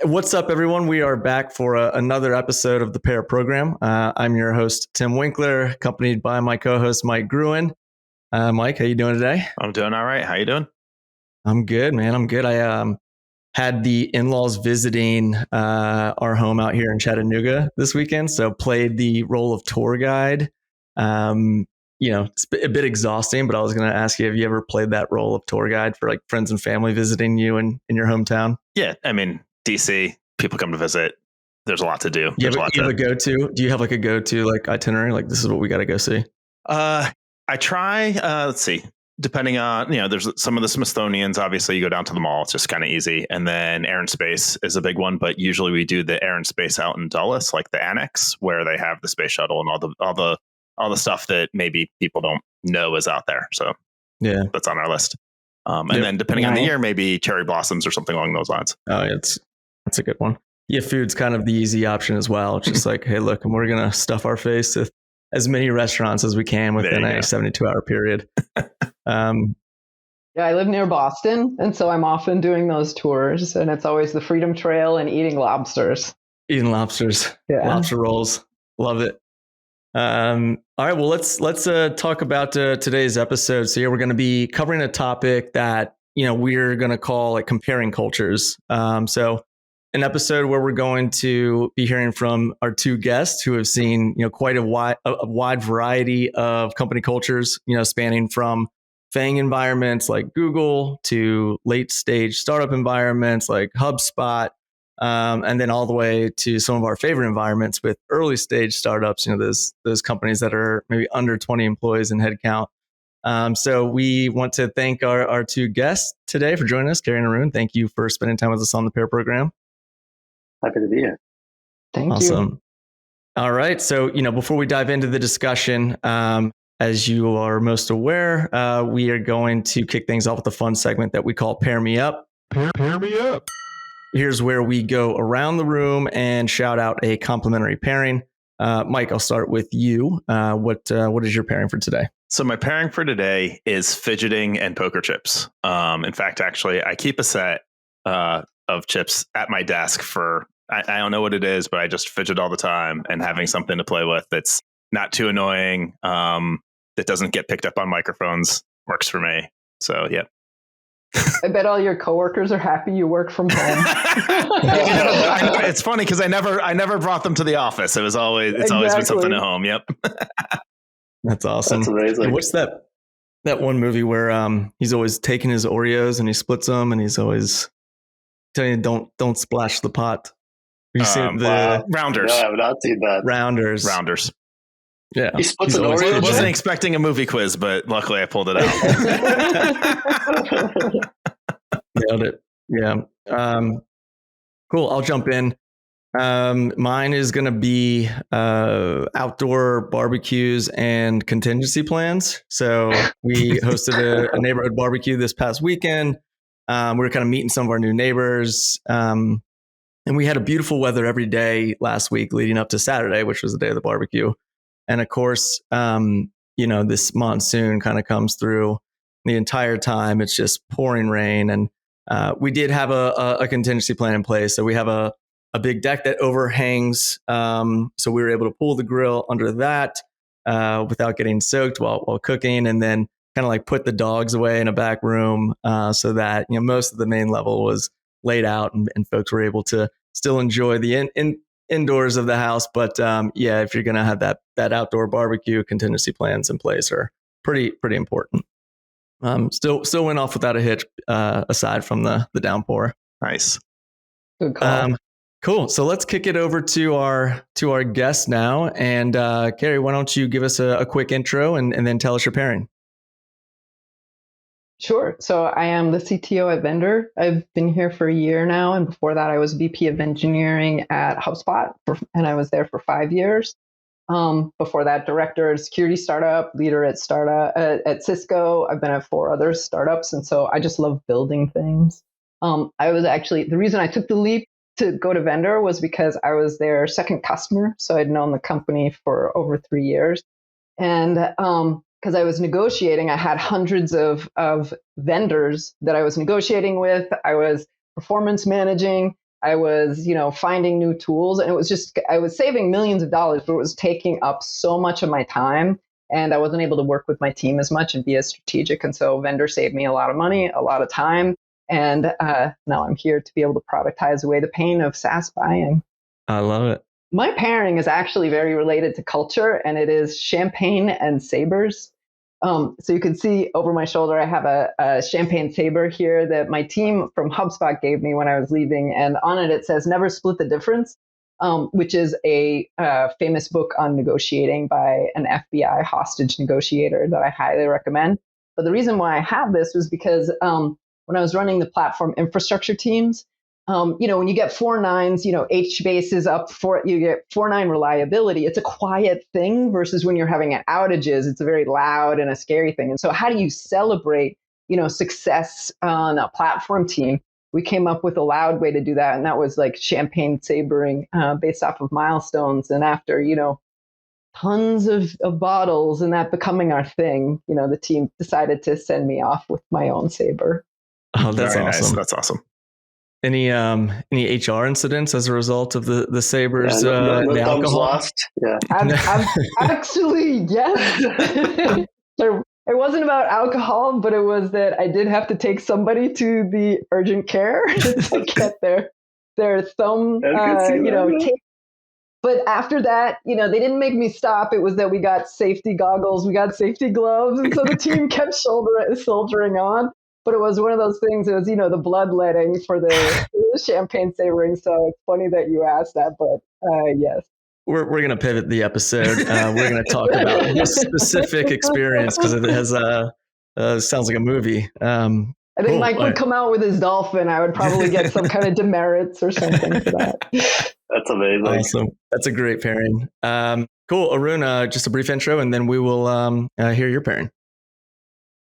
What's up, everyone? We are back for another episode of the Pair Program. I'm your host, Tim Winkler, accompanied by my co-host, Mike Gruen. Mike, how you doing today? I'm doing all right. How you doing? I'm good, man. I'm good. I had the in-laws visiting our home out here in Chattanooga this weekend, so played the role of tour guide. It's a bit exhausting, but I was going to ask you, have you ever played that role of tour guide for like friends and family visiting you in your hometown? Yeah, I mean, DC, people come to visit. There's a lot to do. Do you have a go-to? Do you have like a go-to like itinerary? Like, this is what we got to go see? I try. Let's see. Depending on, there's some of the Smithsonian's. Obviously, you go down to the mall. It's just kind of easy. And then Air and Space is a big one. But usually we do the Air and Space out in Dulles, like the annex, where they have the space shuttle and all the stuff that maybe people don't know is out there. So yeah, that's on our list. And then depending on the year, maybe cherry blossoms or something along those lines. Oh, that's a good one. Yeah, food's kind of the easy option as well. It's just like, hey, look, we're going to stuff our face with as many restaurants as we can within a 72-hour period. Yeah, I live near Boston, and so I'm often doing those tours, and it's always the Freedom Trail and eating lobsters. Eating lobsters. Yeah. Lobster rolls. Love it. All right, well, let's talk about today's episode. So here we're going to be covering a topic that, we're going to call like comparing cultures. So an episode where we're going to be hearing from our two guests who have seen, quite a wide variety of company cultures, spanning from FANG environments like Google to late stage startup environments like HubSpot, and then all the way to some of our favorite environments with early stage startups, those companies that are maybe under 20 employees in headcount. So we want to thank our two guests today for joining us, Kerry and Arun. Thank you for spending time with us on the Pair Program. Happy to be here. Thank you. Awesome. All right. So, before we dive into the discussion, as you are most aware, we are going to kick things off with a fun segment that we call Pair Me Up. Pair Me Up. Here's where we go around the room and shout out a complimentary pairing. Mike, I'll start with you. What is your pairing for today? So my pairing for today is fidgeting and poker chips. In fact, actually, I keep a set of chips at my desk for, I don't know what it is, but I just fidget all the time, and having something to play with that's not too annoying, that doesn't get picked up on microphones works for me. So, yeah. I bet all your coworkers are happy you work from home. It's funny because I never brought them to the office. It's always been something at home. Yep. That's awesome. That's amazing. And what's that one movie where he's always taking his Oreos and he splits them and he's always telling you don't splash the pot. You see the Rounders? No, I have not seen that. Rounders. Yeah. He splits an Oreo. I wasn't expecting a movie quiz, but luckily I pulled it out. Nailed it. Yeah. Cool. I'll jump in. Mine is going to be outdoor barbecues and contingency plans. So we hosted a neighborhood barbecue this past weekend. We were kind of meeting some of our new neighbors. And we had a beautiful weather every day last week leading up to Saturday, which was the day of the barbecue. And of course, this monsoon kind of comes through the entire time. It's just pouring rain. And we did have a contingency plan in place. So we have a big deck that overhangs. So we were able to pull the grill under that without getting soaked while cooking, and then kind of like put the dogs away in a back room so that most of the main level was laid out and folks were able to still enjoy the indoors of the house. But if you're going to have that outdoor barbecue, contingency plans in place are pretty important. Still went off without a hitch aside from the downpour. Nice. Good call. Cool. So let's kick it over to our guests now. And Kerry, why don't you give us a quick intro and then tell us your pairing? Sure. So I am the CTO at Vendr. I've been here for a year now. And before that, I was VP of engineering at HubSpot, and I was there for 5 years. Before that, director at a security startup, leader at Cisco. I've been at 4 other startups. And so I just love building things. I was actually, the reason I took the leap to go to Vendr was because I was their second customer. So I'd known the company for over 3 years. And because I was negotiating, I had hundreds of vendors that I was negotiating with. I was performance managing. I was, finding new tools, and it was just, I was saving millions of dollars, but it was taking up so much of my time, and I wasn't able to work with my team as much and be as strategic. And so Vendr saved me a lot of money, a lot of time. And now I'm here to be able to productize away the pain of SaaS buying. I love it. My pairing is actually very related to culture, and it is champagne and sabers. So you can see over my shoulder, I have a champagne saber here that my team from HubSpot gave me when I was leaving. And on it says, "Never split the difference," which is a famous book on negotiating by an FBI hostage negotiator that I highly recommend. But the reason why I have this was because when I was running the platform infrastructure teams, when you get 4 nines, HBase is up for, you get 4.9 reliability. It's a quiet thing versus when you're having outages, it's a very loud and a scary thing. And so how do you celebrate, success on a platform team? We came up with a loud way to do that. And that was like champagne sabering based off of milestones. And after, tons of bottles and that becoming our thing, the team decided to send me off with my own saber. Oh, that's Very awesome. Nice. That's awesome. Any HR incidents as a result of the sabers? No the thumbs alcohol? lost. Yeah. Actually, yes. It wasn't about alcohol, but it was that I did have to take somebody to the urgent care to get their thumb, tape. But after that, they didn't make me stop. It was that we got safety goggles, we got safety gloves, and so the team kept soldiering on. But it was one of those things, it was, the bloodletting for the champagne savoring. So it's funny that you asked that, but yes. We're going to pivot the episode. We're going to talk about this specific experience because it has sounds like a movie. I think Mike would come out with his dolphin. I would probably get some kind of demerits or something for that. That's amazing. Awesome. That's a great pairing. Cool. Arun, just a brief intro, and then we will hear your pairing.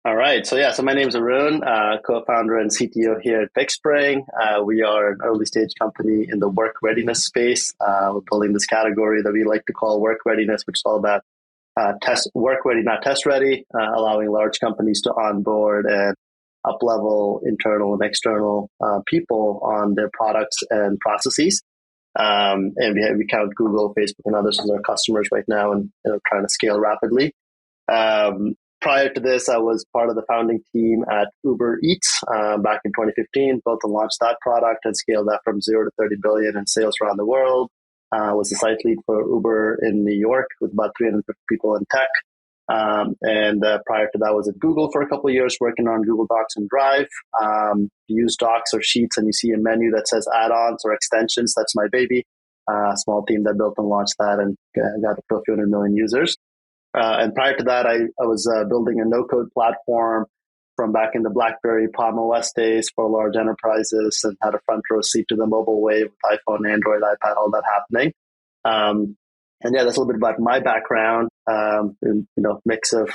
All right. So my name is Arun, co-founder and CTO here at BigSpring. We are an early stage company in the work readiness space. We're building this category that we like to call work readiness, which is all about work ready, not test ready, allowing large companies to onboard and up-level internal and external people on their products and processes. And we count Google, Facebook, and others as our customers right now, and trying to scale rapidly. Prior to this, I was part of the founding team at Uber Eats back in 2015, built and launched that product and scaled that from 0 to 30 billion in sales around the world. Was the site lead for Uber in New York with about 350 people in tech. And prior to that, I was at Google for a couple of years working on Google Docs and Drive. You use Docs or Sheets and you see a menu that says add-ons or extensions. That's my baby. Small team that built and launched that and got up to a few hundred million users. And prior to that, I was building a no-code platform from back in the BlackBerry Palm OS days for large enterprises and had a front row seat to the mobile wave with iPhone, Android, iPad, all that happening. And yeah, that's a little bit about my background, mix of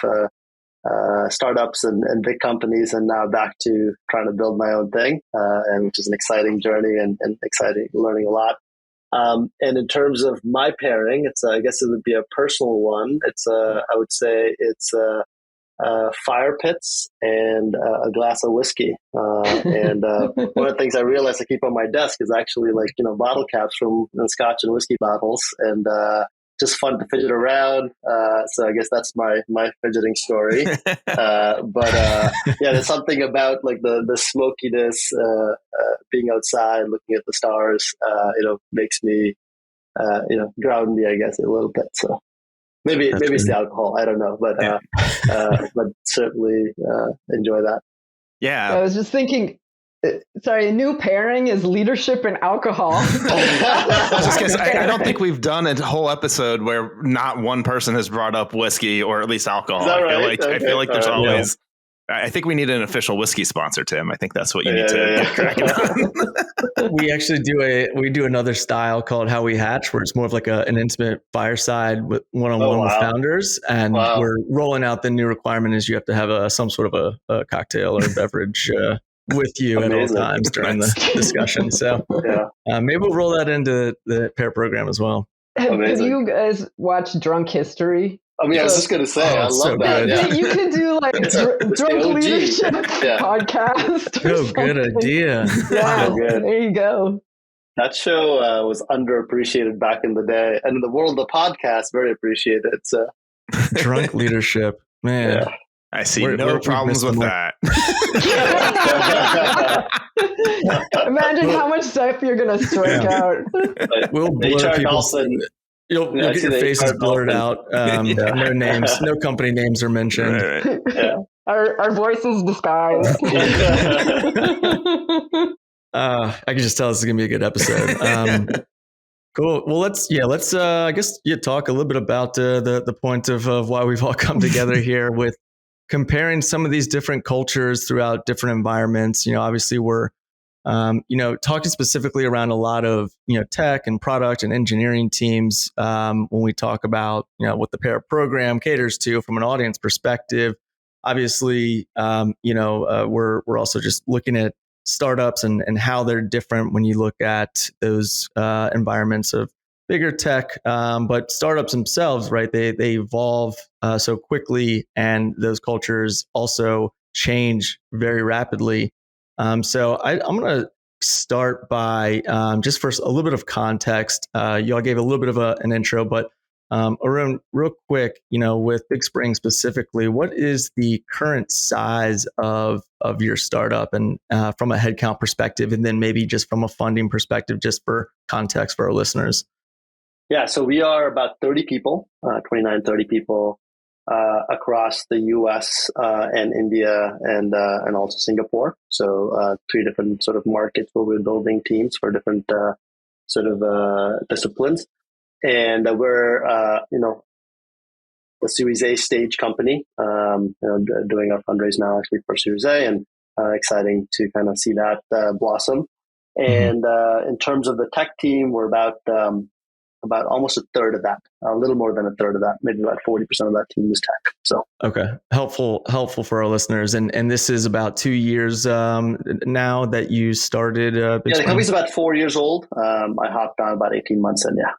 startups and big companies, and now back to trying to build my own thing, and which is an exciting journey and exciting, learning a lot. And in terms of my pairing, I guess it would be a personal one. I would say it's fire pits and a glass of whiskey. And one of the things I realized I keep on my desk is actually bottle caps from scotch and whiskey bottles, and just fun to fidget around. So I guess that's my fidgeting story. But there's something about the smokiness, being outside, looking at the stars, makes me, ground me, I guess, a little bit. So maybe it's the alcohol. I don't know, but certainly enjoy that. Yeah. I was just thinking, sorry, a new pairing is leadership and alcohol. I don't think we've done a whole episode where not one person has brought up whiskey or at least alcohol. Is that right? I feel like there's always. Yeah. I think we need an official whiskey sponsor, Tim. I think that's what you need to get cracking on. We actually do another style called How We Hatch, where it's more of like an intimate fireside with one-on-one with founders, and we're rolling out the new requirement is you have to have some sort of a cocktail or a beverage with you at all times during the discussion. So maybe we'll roll that into the pair program as well. Have you guys watched Drunk History? I mean, I was just going to say, I love so that. Yeah. You could do drunk leadership podcast. Oh, good idea. Yeah, there you go. That show was underappreciated back in the day, and in the world of podcasts, very appreciated. So, Drunk leadership, man. yeah. I see no problems with that. Imagine how much stuff you're gonna strike out. We'll blur people's. You'll get your faces blurred out. No names, no company names are mentioned. Right. Yeah. Our voices disguised. I can just tell this is gonna be a good episode. Cool. Well, let's I guess talk a little bit about the point of why we've all come together here with comparing some of these different cultures throughout different environments. Obviously we're talking specifically around a lot of tech and product and engineering teams when we talk about what the pair program caters to from an audience perspective. Obviously, we're also just looking at startups and how they're different when you look at those environments of bigger tech, but startups themselves, right? They evolve so quickly, and those cultures also change very rapidly. So I'm going to start by just for a little bit of context. Y'all gave a little bit of an intro, but Arun, real quick, with BigSpring specifically, what is the current size of your startup, and from a headcount perspective, and then maybe just from a funding perspective, just for context for our listeners? Yeah, so we are about 30 people, 29, 30 people across the US and India and also Singapore. So 3 different sort of markets where we're building teams for different sort of disciplines. And we're, a Series A stage company, doing our fundraise now actually for Series A, and exciting to kind of see that blossom. And in terms of the tech team, we're about almost a third of that, a little more than a third of that, maybe about 40% of that team is tech. So okay, helpful for our listeners. And this is about 2 years now that you started. BigSpring? Yeah, the company's about 4 years old. I hopped on about 18 months in. Yeah.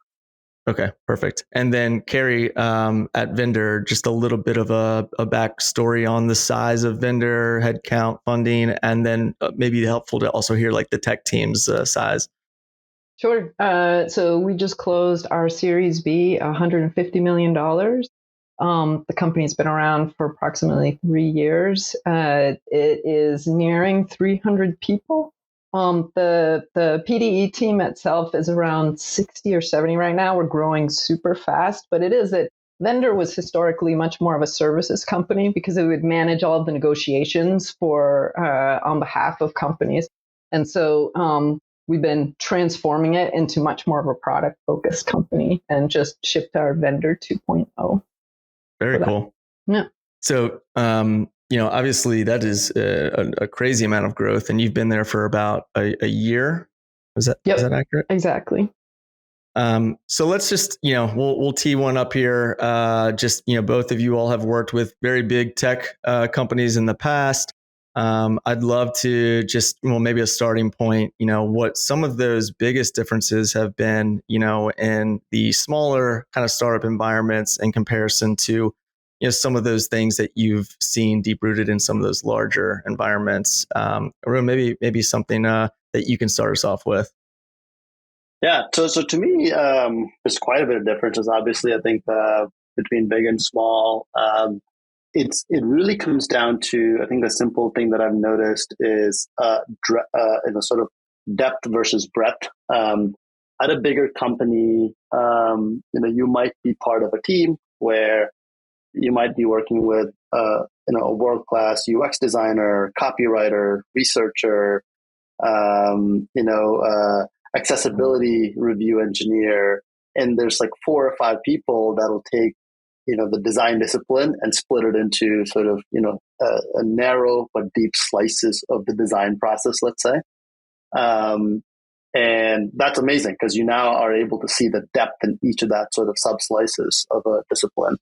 Okay, perfect. And then Kerry at Vendr, just a little bit of a backstory on the size of Vendr, headcount, funding, and then maybe helpful to also hear like the tech team's size. Sure. So we just closed our Series B, $150 million. The company's been around for approximately 3 years. It is nearing 300 people. The PDE team itself is around 60 or 70 right now. We're growing super fast, but it is that Vendr was historically much more of a services company because it would manage all of the negotiations for on behalf of companies. And so we've been transforming it into much more of a product-focused company and just shipped our Vendr 2.0. Very cool. Yeah. So, obviously that is a crazy amount of growth, and you've been there for about a year. Is that accurate? Exactly. So let's just, we'll tee one up here. Both of you all have worked with very big tech companies in the past. I'd love to just, maybe a starting point, what some of those biggest differences have been, in the smaller kind of startup environments in comparison to, some of those things that you've seen deep rooted in some of those larger environments. Arun, maybe something that you can start us off with. Yeah. So to me, there's quite a bit of differences. Obviously, I think between big and small, it really comes down to, I think the simple thing that I've noticed is sort of depth versus breadth. At a bigger company, you might be part of a team where you might be working with a world-class UX designer, copywriter, researcher, accessibility review engineer, and there's like 4 or 5 people that'll take the design discipline and split it into sort of a narrow but deep slices of the design process, let's say. And that's amazing because you now are able to see the depth in each of that sort of sub slices of a discipline.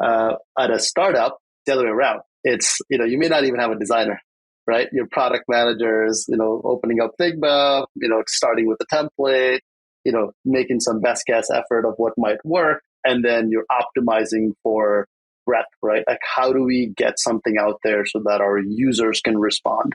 At a startup, the other way around, it's you may not even have a designer, right? Your product managers, opening up Figma, starting with the template, making some best guess effort of what might work, and then you're optimizing for breadth, right? Like how do we get something out there so that our users can respond?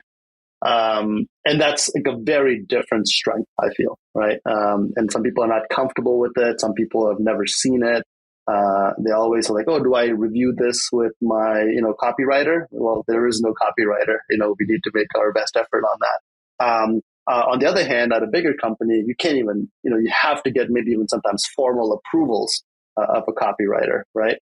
And that's like a very different strength, I feel, right? And some people are not comfortable with it. Some people have never seen it. They always are like, oh, do I review this with my, copywriter? Well, there is no copywriter. We need to make our best effort on that. On the other hand, at a bigger company, you can't even, you have to get maybe even sometimes formal approvals of a copywriter, right?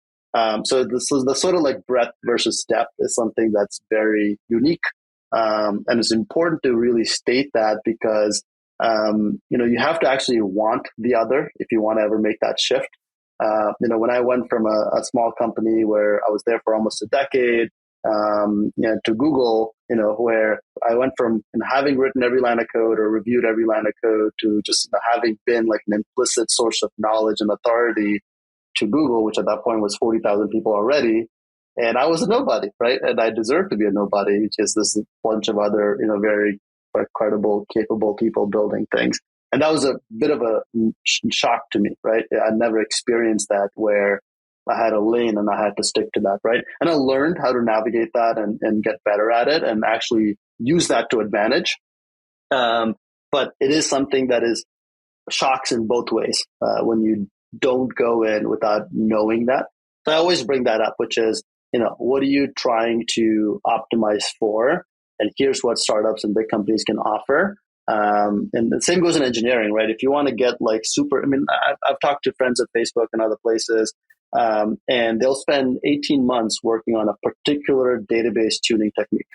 So this is the sort of like breadth versus depth is something that's very unique. And it's important to really state that because, you have to actually want the other if you want to ever make that shift. When I went from a small company where I was there for almost a decade, to Google, where I went from having written every line of code or reviewed every line of code to just having been like an implicit source of knowledge and authority to Google, which at that point was 40,000 people already. And I was a nobody, right? And I deserved to be a nobody because there's a bunch of other, very credible, capable people building things. And that was a bit of a shock to me, right? I never experienced that where I had a lane and I had to stick to that, right? And I learned how to navigate that and get better at it and actually use that to advantage. But it is something that is shocks in both ways when you don't go in without knowing that. So I always bring that up, which is, what are you trying to optimize for? And here's what startups and big companies can offer. And the same goes in engineering, right? If you want to get like I've talked to friends at Facebook and other places, and they'll spend 18 months working on a particular database tuning technique,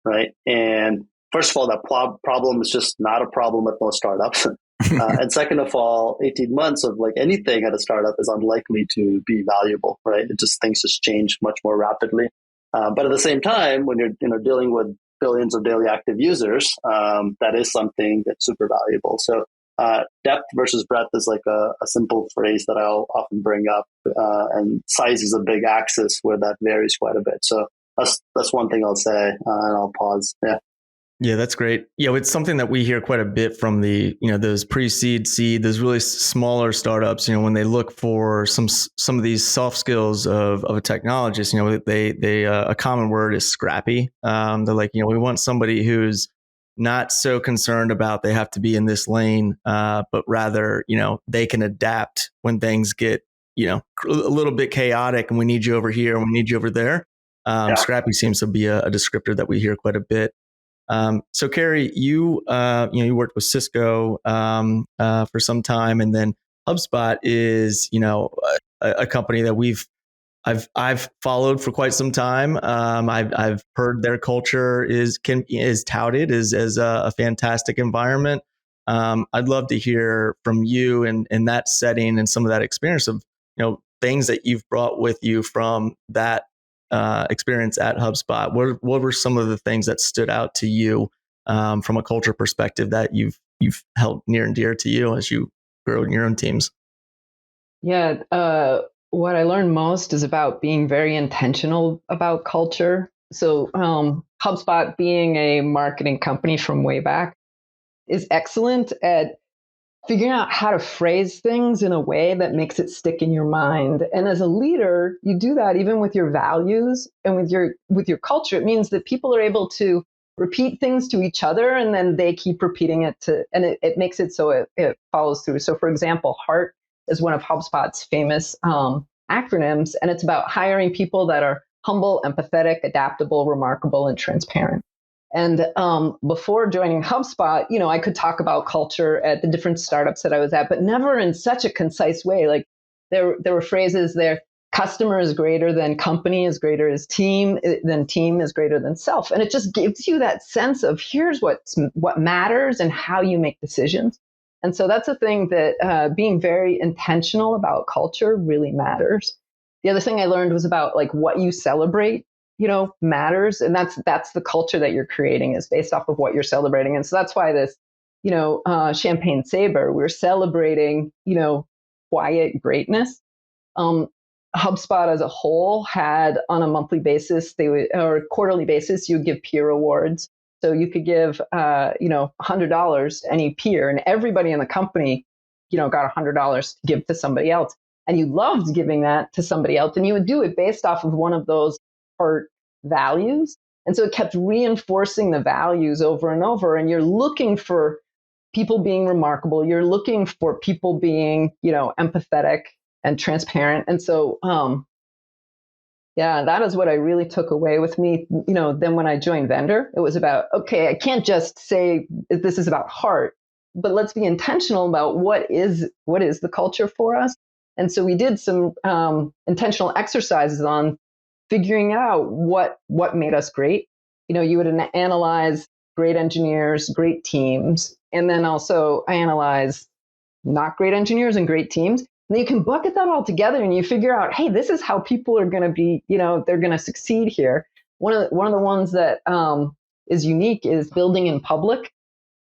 right? And first of all, that problem is just not a problem at most startups. And second of all, 18 months of like anything at a startup is unlikely to be valuable, right? Things just change much more rapidly. But at the same time, when you're dealing with billions of daily active users, that is something that's super valuable. So depth versus breadth is like a simple phrase that I'll often bring up, and size is a big axis where that varies quite a bit. So that's one thing I'll say, and I'll pause. Yeah. Yeah, that's great. It's something that we hear quite a bit from the, those pre-seed, seed, those really smaller startups, when they look for some of these soft skills of a technologist, they a common word is scrappy. They're like, we want somebody who's not so concerned about they have to be in this lane, but rather, they can adapt when things get, a little bit chaotic and we need you over here and we need you over there. Scrappy seems to be a descriptor that we hear quite a bit. So Kerry, you worked with Cisco for some time, and then HubSpot is a company that I've followed for quite some time. I've heard their culture is touted as a fantastic environment. I'd love to hear from you in that setting and some of that experience of things that you've brought with you from that experience at HubSpot. What were some of the things that stood out to you from a culture perspective that you've held near and dear to you as you grow in your own teams? Yeah, what I learned most is about being very intentional about culture. So HubSpot, being a marketing company from way back, is excellent at figuring out how to phrase things in a way that makes it stick in your mind. And as a leader, you do that even with your values and with your culture. It means that people are able to repeat things to each other, and then they keep repeating it and it makes it so it follows through. So for example, HEART is one of HubSpot's famous acronyms, and it's about hiring people that are humble, empathetic, adaptable, remarkable, and transparent. And before joining HubSpot, I could talk about culture at the different startups that I was at, but never in such a concise way. Like there were phrases there: customer is greater than company, is greater as team, then team is greater than self. And it just gives you that sense of here's what matters and how you make decisions. And so that's a thing that being very intentional about culture really matters. The other thing I learned was about like what you celebrate matters. And that's the culture that you're creating is based off of what you're celebrating. And so that's why this, Champagne Saber, we're celebrating, quiet greatness. HubSpot as a whole had on a monthly basis, or quarterly basis, you would give peer awards. So you could give, $100 to any peer, and everybody in the company, got $100 to give to somebody else. And you loved giving that to somebody else. And you would do it based off of one of those HEART values. And so it kept reinforcing the values over and over. And you're looking for people being remarkable. You're looking for people being, empathetic and transparent. And so, yeah, that is what I really took away with me. Then when I joined Vendr, it was about, okay, I can't just say this is about heart, but let's be intentional about what is the culture for us. And so we did some intentional exercises on figuring out what made us great. You would analyze great engineers, great teams, and then also I analyze not great engineers and great teams. And then you can bucket that all together and you figure out, hey, this is how people are going to be, they're going to succeed here. One of the ones that is unique is building in public.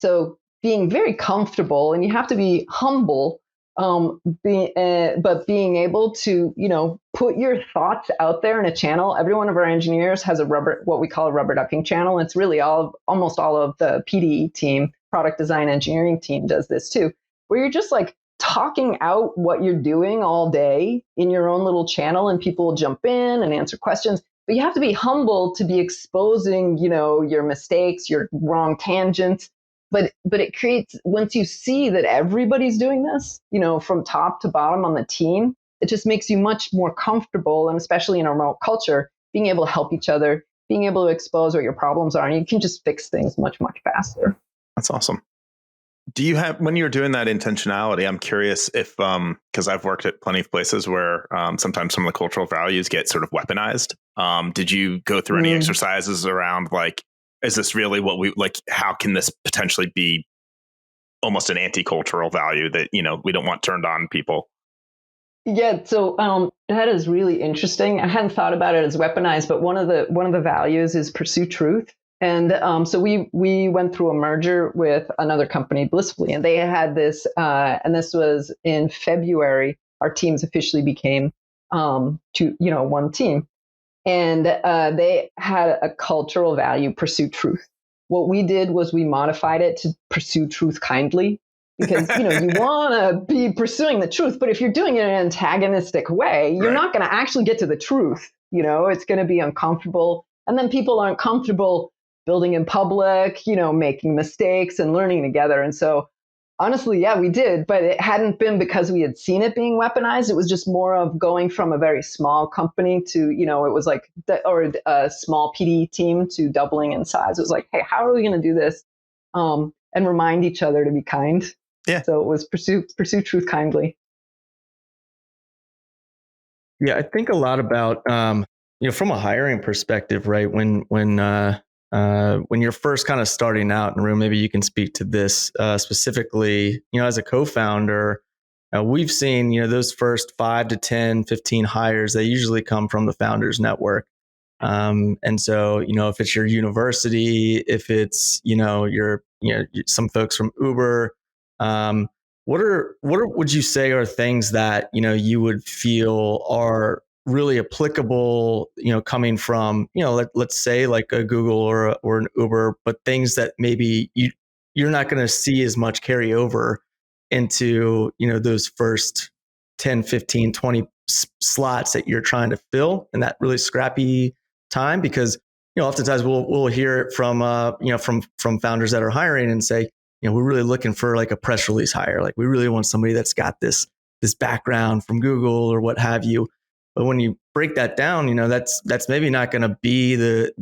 So being very comfortable, and you have to be humble, but being able to, put your thoughts out there in a channel. Every one of our engineers has what we call a rubber ducking channel. It's really almost all of the PDE team, product design engineering team, does this too, where you're just like talking out what you're doing all day in your own little channel, and people will jump in and answer questions. But you have to be humble to be exposing, your mistakes, your wrong tangents. But it creates, once you see that everybody's doing this, from top to bottom on the team, it just makes you much more comfortable, and especially in a remote culture, being able to help each other, being able to expose what your problems are, and you can just fix things much, much faster. That's awesome. Do you have, when you're doing that intentionality, I'm curious if, because I've worked at plenty of places where sometimes some of the cultural values get sort of weaponized. Did you go through any exercises around like, is this really what we like? How can this potentially be almost an anti-cultural value that, we don't want turned on people? Yeah, so that is really interesting. I hadn't thought about it as weaponized, but one of the values is pursue truth. And so we went through a merger with another company, Blissfully, and they had this, and this was in February. Our teams officially became one team, and they had a cultural value: pursue truth. What we did was we modified it to pursue truth kindly, because you want to be pursuing the truth, but if you're doing it in an antagonistic way, you're not going to actually get to the truth. It's going to be uncomfortable, and then people aren't comfortable building in public, making mistakes and learning together. And so honestly, yeah, we did, but it hadn't been because we had seen it being weaponized. It was just more of going from a very small company to, it was like, or a small PD team to doubling in size. It was like, hey, how are we going to do this? And remind each other to be kind. Yeah. So it was pursue truth kindly. Yeah, I think a lot about, from a hiring perspective, right? When you're first kind of starting out, and Arun, maybe you can speak to this specifically, as a co-founder, we've seen, those first 5 to 10, 15 hires, they usually come from the founders network. And so, if it's your university, if it's, some folks from Uber, what would you say are things that, you would feel are really applicable, coming from, let's say like a Google or an Uber, but things that maybe you're not going to see as much carry over into, those first 10, 15, 20 slots that you're trying to fill in that really scrappy time? Because, oftentimes we'll hear it from, from founders that are hiring and say, we're really looking for like a press release hire. Like we really want somebody that's got this background from Google or what have you. But when you break that down, that's maybe not going to be the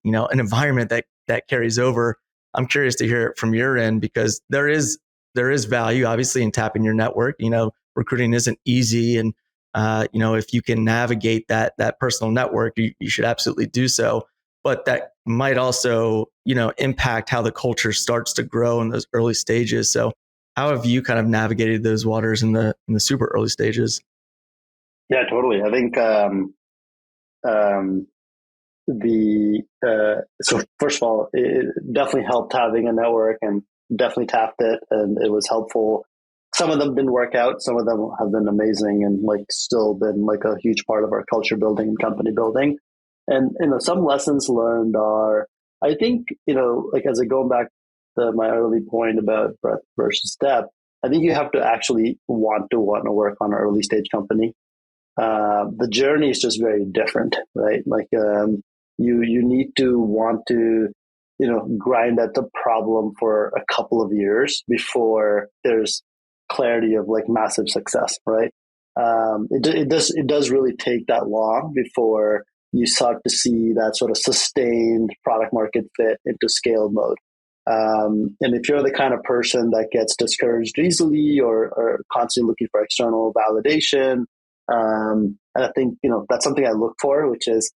an environment that carries over. I'm curious to hear it from your end, because there is value obviously in tapping your network. Recruiting isn't easy, and if you can navigate that personal network, you should absolutely do so. But that might also impact how the culture starts to grow in those early stages. So how have you kind of navigated those waters in the super early stages? Yeah, totally. I think so first of all, it definitely helped having a network, and definitely tapped it, and it was helpful. Some of them didn't work out. Some of them have been amazing and like still been like a huge part of our culture building and company building. And some lessons learned are, I think, like as I go back to my early point about breadth versus depth, I think you have to actually want to work on an early stage company. The journey is just very different, right? Like you need to want to, grind at the problem for a couple of years before there's clarity of like massive success, right? It does really take that long before you start to see that sort of sustained product market fit into scale mode. And if you're the kind of person that gets discouraged easily or constantly looking for external validation, and I think, that's something I look for, which is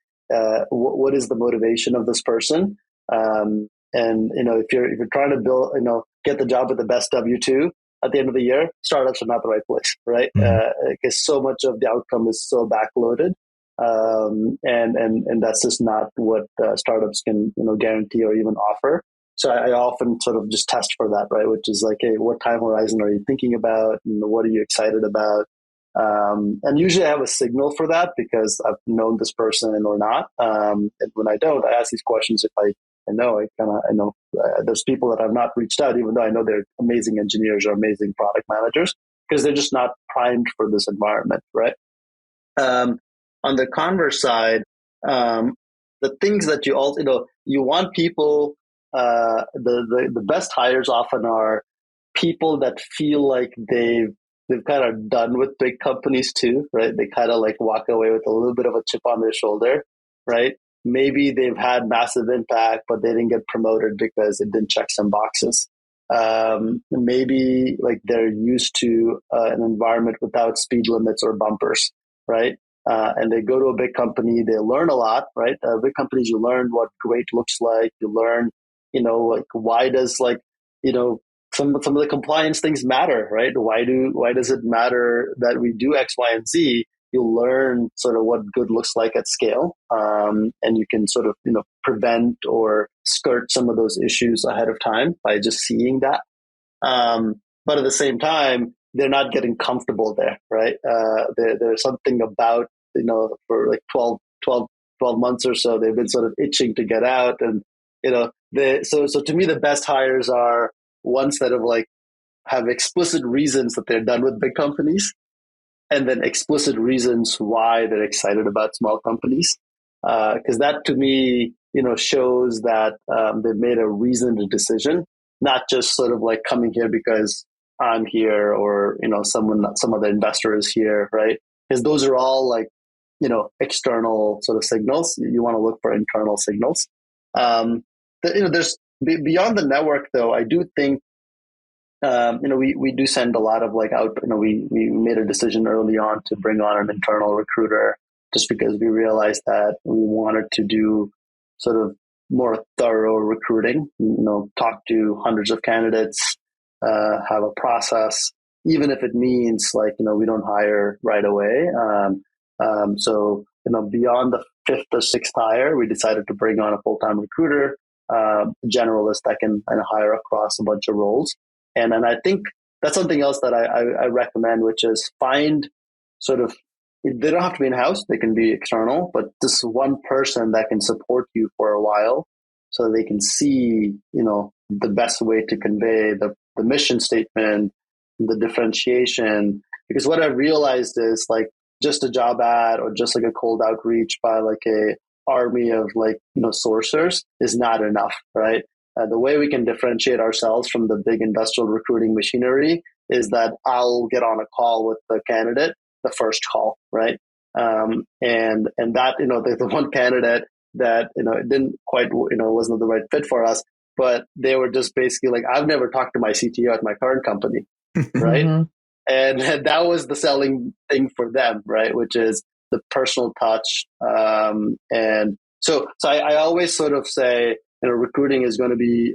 what is the motivation of this person? And if you're trying to build, get the job with the best W-2 at the end of the year, startups are not the right place, right? Because so much of the outcome is so backloaded. And that's just not what startups can guarantee or even offer. So I often sort of just test for that, right? Which is like, hey, what time horizon are you thinking about? What are you excited about? And usually I have a signal for that because I've known this person or not. And when I don't, I ask these questions. If I know, I know there's people that I've not reached out, even though I know they're amazing engineers or amazing product managers, because they're just not primed for this environment, right? On the converse side, the things that you also, you want people, the best hires often are people that feel like they've kind of done with big companies too, right? They kind of like walk away with a little bit of a chip on their shoulder, right? Maybe they've had massive impact, but they didn't get promoted because it didn't check some boxes. Maybe like they're used to an environment without speed limits or bumpers, right? And they go to a big company, they learn a lot, right? Big companies, you learn what great looks like. You learn, like why does some of the compliance things matter, right? Why does it matter that we do X, Y, and Z? You learn sort of what good looks like at scale, and you can sort of prevent or skirt some of those issues ahead of time by just seeing that. But at the same time, they're not getting comfortable there, right? There's something about for like 12 months or so, they've been sort of itching to get out, and so to me, the best hires are ones that have explicit reasons that they're done with big companies, and then explicit reasons why they're excited about small companies. Because that to me, shows that they've made a reasoned decision, not just sort of like coming here because I'm here or, some other investor is here, right? Because those are all like, external sort of signals. You want to look for internal signals. There's beyond the network though, I do think, we do send a lot of out, we made a decision early on to bring on an internal recruiter just because we realized that we wanted to do sort of more thorough recruiting, talk to hundreds of candidates, have a process, even if it means we don't hire right away. So, beyond the fifth or sixth hire, we decided to bring on a full-time recruiter, generalist that can kind of hire across a bunch of roles. And I think that's something else that I recommend, which is find sort of, they don't have to be in-house, they can be external, but this one person that can support you for a while so they can see, the best way to convey the mission statement, the differentiation. Because what I realized is just a job ad or just a cold outreach by a army of sourcers is not enough, right? The way we can differentiate ourselves from the big industrial recruiting machinery is that I'll get on a call with the candidate, the first call, right? And that, the one candidate that, it didn't quite, wasn't the right fit for us, but they were just basically I've never talked to my CTO at my current company, right? Mm-hmm. And that was the selling thing for them, right? Which is the personal touch. And so I always sort of say, recruiting is going to be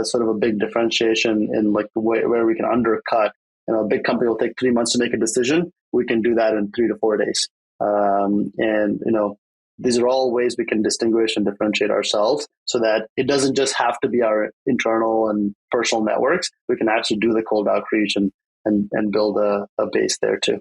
sort of a big differentiation in where we can undercut. A big company will take 3 months to make a decision. We can do that in 3 to 4 days. And these are all ways we can distinguish and differentiate ourselves so that it doesn't just have to be our internal and personal networks. We can actually do the cold outreach and build a base there too.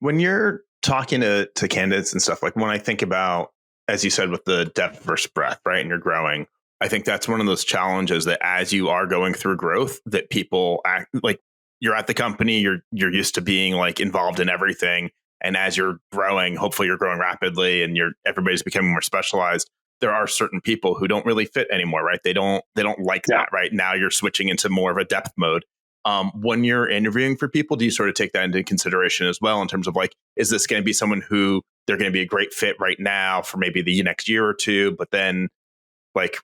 When you're talking to candidates and stuff, when I think about, as you said, with the depth versus breadth, right? And you're growing. I think that's one of those challenges that as you are going through growth, that people act you're at the company, you're used to being involved in everything. And as you're growing, hopefully you're growing rapidly and everybody's becoming more specialized. There are certain people who don't really fit anymore, right? They don't like that, right? Now you're switching into more of a depth mode. When you're interviewing for people, do you sort of take that into consideration as well in terms of like, is this going to be someone who they're going to be a great fit right now for maybe the next year or two, but then like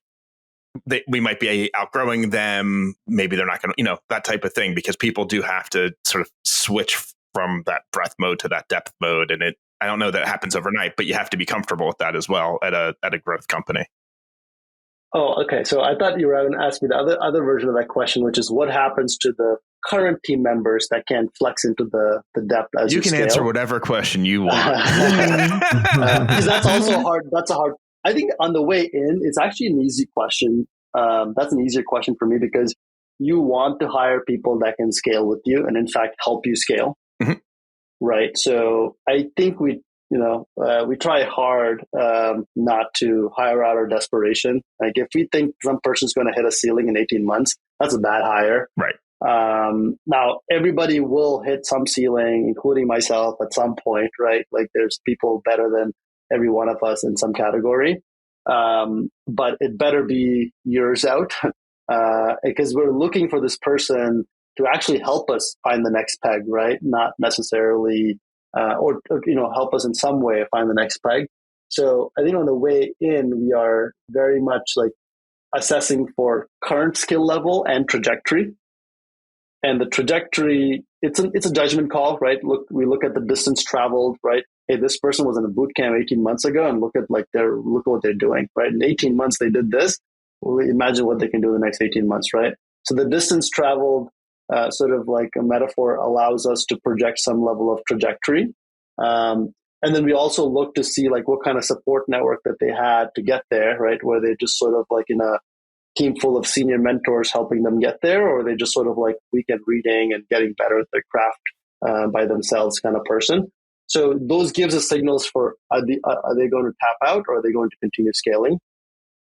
we might be outgrowing them. Maybe they're not going to, that type of thing, because people do have to sort of switch from that breadth mode to that depth mode. And I don't know that it happens overnight, but you have to be comfortable with that as well at a growth company. Oh, okay. So I thought you were going to ask me the other version of that question, which is what happens to the current team members that can flex into the depth as you can scale? Answer whatever question you want. Because that's also hard. That's a hard. I think on the way in, it's actually an easy question. That's an easier question for me because you want to hire people that can scale with you and in fact help you scale. Mm-hmm. Right. So I think we try hard not to hire out of desperation. Like if we think some person's going to hit a ceiling in 18 months, that's a bad hire. Right. Now, everybody will hit some ceiling, including myself at some point, right? Like there's people better than every one of us in some category. But it better be years out because we're looking for this person to actually help us find the next peg, right? Not necessarily or help us in some way find the next peg. So I think on the way in, we are very much like assessing for current skill level and trajectory. And the trajectory, it's a judgment call, right? We look at the distance traveled, right? Hey, this person was in a boot camp 18 months ago, and look at what they're doing, right? In 18 months they did this. Well, imagine what they can do in the next 18 months, right? So the distance traveled, sort of like a metaphor, allows us to project some level of trajectory. And then we also look to see like what kind of support network that they had to get there, right? Where they just sort of like in a team full of senior mentors helping them get there, or they just sort of like weekend reading and getting better at their craft by themselves kind of person. So those gives us signals for are they going to tap out or are they going to continue scaling?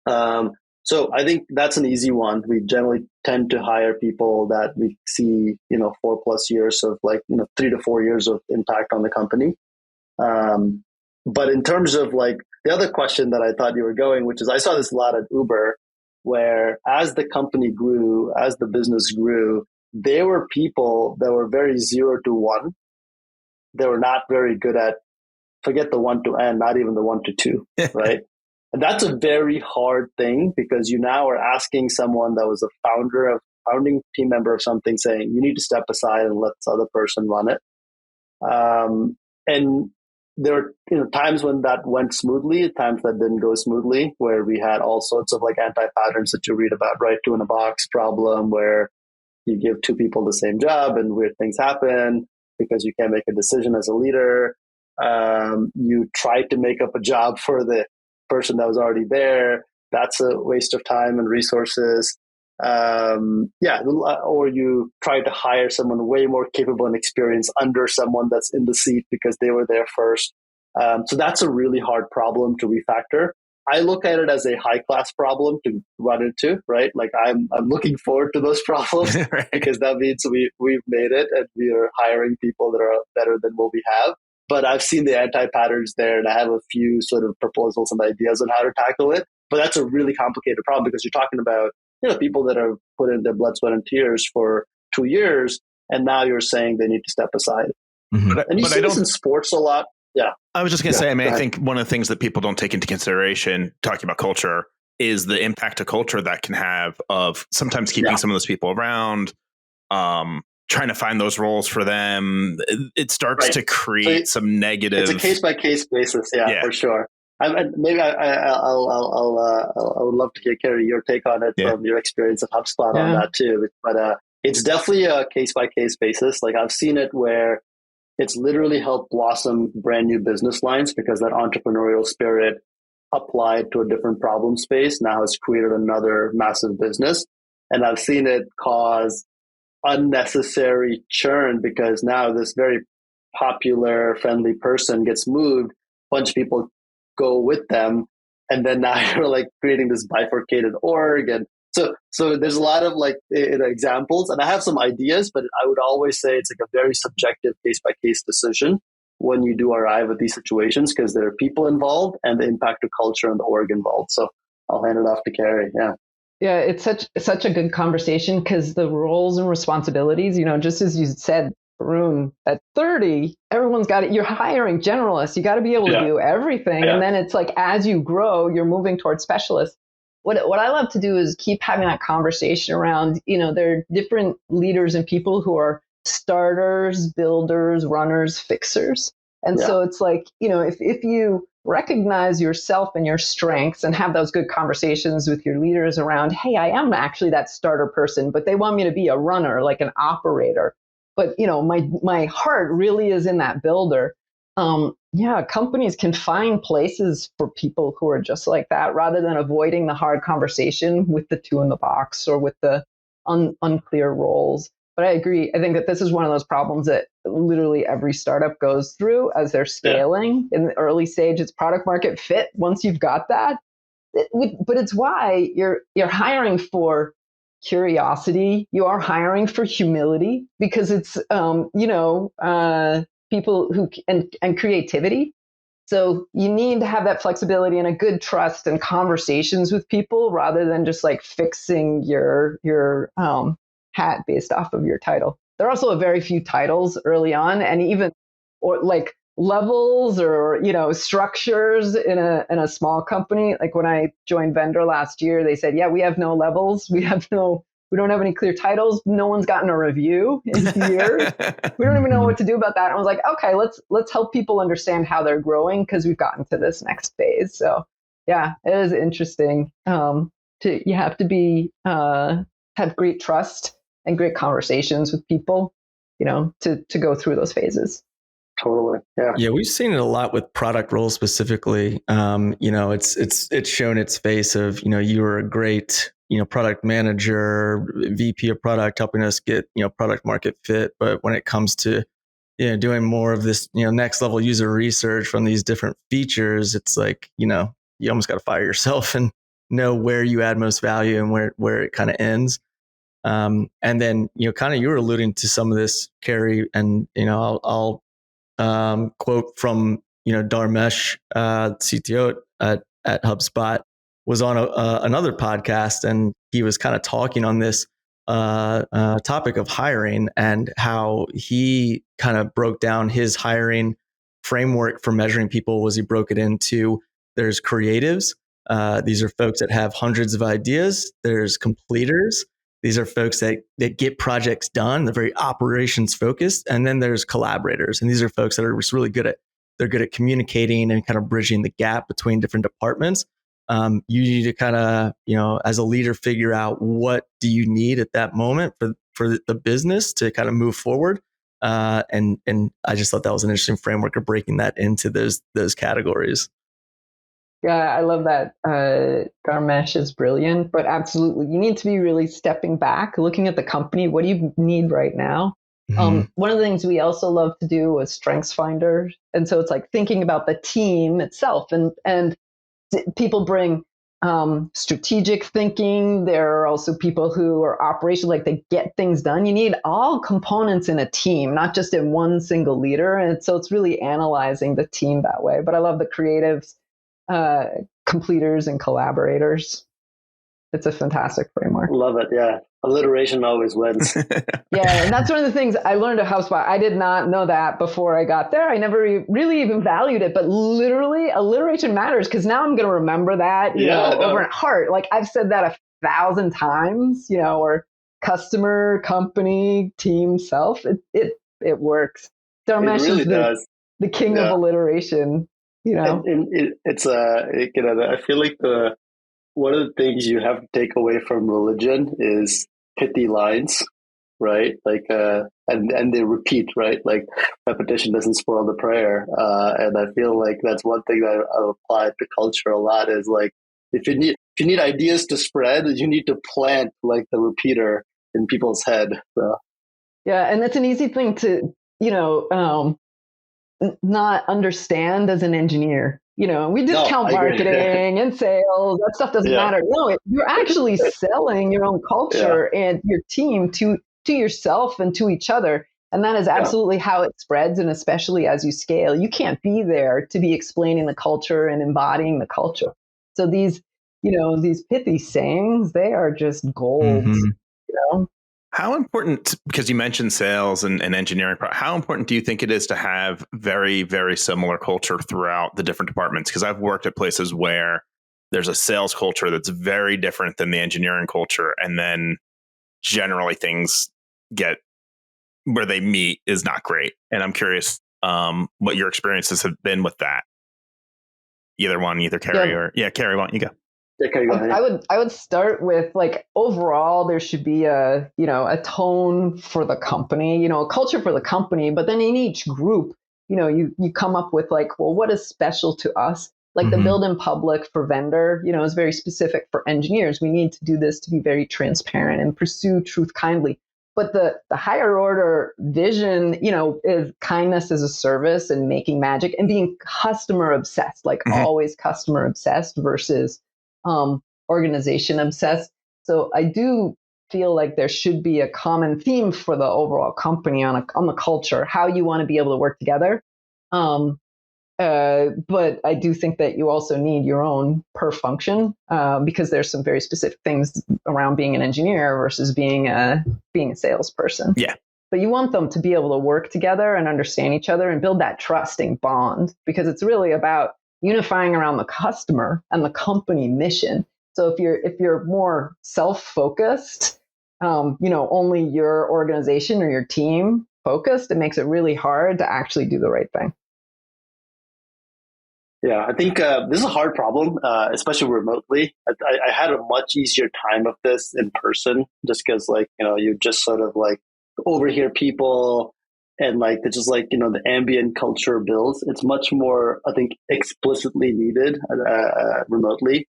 So I think that's an easy one. We generally tend to hire people that we see, 4+ years of 3 to 4 years of impact on the company. But in terms of like the other question that I thought you were going, which is I saw this a lot at Uber, where as the company grew, as the business grew, there were people that were very 0 to 1. They were not very good at, forget the 1 to n, not even the 1 to 2, right? And that's a very hard thing because you now are asking someone that was a founding team member of something saying, you need to step aside and let this other person run it. And there are times when that went smoothly, times that didn't go smoothly, where we had all sorts of like anti-patterns that you read about, right? 2-in-a-box problem where you give 2 people the same job and weird things happen because you can't make a decision as a leader. You try to make up a job for the person that was already there. That's a waste of time and resources. Or you try to hire someone way more capable and experienced under someone that's in the seat because they were there first. So that's a really hard problem to refactor. I look at it as a high class problem to run into, right? Like I'm looking forward to those problems right. Because that means we've made it and we are hiring people that are better than what we have. But I've seen the anti-patterns there and I have a few sort of proposals and ideas on how to tackle it. But that's a really complicated problem because you're talking about people that have put in their blood, sweat, and tears for 2 years, and now you're saying they need to step aside. Mm-hmm. And you see this in sports a lot. Yeah. I was just going to say, I think one of the things that people don't take into consideration talking about culture is the impact of culture that can have of sometimes keeping some of those people around, trying to find those roles for them. It starts to create some negative. It's a case-by-case basis. Yeah, for sure. Maybe I would love to hear, Kerry, your take on it from your experience at HubSpot on that too. But it's definitely a case-by-case basis. Like I've seen it where it's literally helped blossom brand new business lines because that entrepreneurial spirit applied to a different problem space now has created another massive business. And I've seen it cause unnecessary churn because now this very popular, friendly person gets moved, a bunch of people go with them, and then now you're like creating this bifurcated org. And so there's a lot of like examples, and I have some ideas, but I would always say it's like a very subjective case by case decision. when you do arrive at these situations, because there are people involved and the impact of culture and the org involved. So I'll hand it off to Kerry. Yeah. Yeah, it's such a good conversation because the roles and responsibilities, just as you said, Arun, at 30, everyone's got it. You're hiring generalists. You got to be able to do everything. Yeah. And then it's like, as you grow, you're moving towards specialists. What I love to do is keep having that conversation around, there are different leaders and people who are starters, builders, runners, fixers. And so it's like, if you recognize yourself and your strengths and have those good conversations with your leaders around, hey, I am actually that starter person, but they want me to be a runner, like an operator. But, my heart really is in that builder. Companies can find places for people who are just like that rather than avoiding the hard conversation with the two in the box or with the unclear roles. But I agree. I think that this is one of those problems that literally every startup goes through as they're scaling. In the early stage, it's product market fit. Once you've got that, but it's why you're hiring for curiosity. You are hiring for humility because it's people who and creativity. So you need to have that flexibility and a good trust and conversations with people rather than just like fixing your hat based off of your title. There are also a very few titles early on, and even or like levels or structures in a small company. Like when I joined Vendr last year, they said, "Yeah, we have no levels. We don't have any clear titles. No one's gotten a review in years. We don't even know what to do about that." And I was like, "Okay, let's help people understand how they're growing because we've gotten to this next phase." So yeah, it is interesting. You have to be have great trust and great conversations with people, to go through those phases. Totally. Yeah. Yeah. We've seen it a lot with product roles specifically. It's shown its face of, you were a great, product manager, VP of product, helping us get, product market fit. But when it comes to, doing more of this, next level user research from these different features, it's like, you almost got to fire yourself and know where you add most value and where it kind of ends. And then, kind of you were alluding to some of this, Kerry, and, I'll quote from, Dharmesh, CTO at HubSpot, was on another podcast, and he was kind of talking on this topic of hiring and how he kind of broke down his hiring framework for measuring people. Was he broke it into, there's creatives. These are folks that have hundreds of ideas. There's completers. These are folks that get projects done. They're very operations focused. And then there's collaborators. And these are folks that are just really good at communicating and kind of bridging the gap between different departments. You need to kind of, as a leader, figure out what do you need at that moment for the business to kind of move forward. And I just thought that was an interesting framework of breaking that into those categories. Yeah, I love that. Dharmesh is brilliant, but absolutely, you need to be really stepping back, looking at the company. What do you need right now? Mm-hmm. One of the things we also love to do is strengths finder. And so it's like thinking about the team itself, and people bring strategic thinking. There are also people who are operational, like they get things done. You need all components in a team, not just in one single leader. And so it's really analyzing the team that way. But I love the creatives, completers and collaborators. It's a fantastic framework. Love it. Yeah. Alliteration always wins. Yeah. And that's one of the things I learned at HubSpot. I did not know that before I got there. I never really even valued it, but literally alliteration matters because now I'm going to remember that, over at heart. Like I've said that 1,000 times, or customer, company, team, self. It works. Dharmesh really is the king of alliteration. It's I feel like one of the things you have to take away from religion is pithy lines, right? Like, and they repeat, right? Like repetition doesn't spoil the prayer. And I feel like that's one thing that I apply to culture a lot is like, if you need ideas to spread, you need to plant like the repeater in people's head. So. Yeah. And that's an easy thing to, not understand as an engineer. We discount marketing and sales. That stuff doesn't matter. No, you're actually selling your own culture and your team to yourself and to each other. And that is absolutely how it spreads. And especially as you scale, you can't be there to be explaining the culture and embodying the culture. So these, these pithy sayings, they are just gold, How important, because you mentioned sales and engineering, how important do you think it is to have very, very similar culture throughout the different departments? Because I've worked at places where there's a sales culture that's very different than the engineering culture. And then generally things get where they meet is not great. And I'm curious what your experiences have been with that. Either Kerry or Kerry, why don't you go? I would start with overall there should be a tone for the company, a culture for the company, but then in each group, you come up with what is special to us? Like the build in public for Vendr, is very specific for engineers. We need to do this to be very transparent and pursue truth kindly. But the higher order vision, is kindness as a service and making magic and being customer obsessed, always customer obsessed versus organization obsessed. So I do feel like there should be a common theme for the overall company on the culture, how you want to be able to work together. But I do think that you also need your own per function because there's some very specific things around being an engineer versus being a salesperson. Yeah. But you want them to be able to work together and understand each other and build that trusting bond because it's really about unifying around the customer and the company mission. So if you're more self-focused, only your organization or your team focused, it makes it really hard to actually do the right thing. Yeah, I think this is a hard problem, especially remotely. I had a much easier time of this in person just because you just sort of overhear people and they're just the ambient culture builds. It's much more, I think, explicitly needed remotely.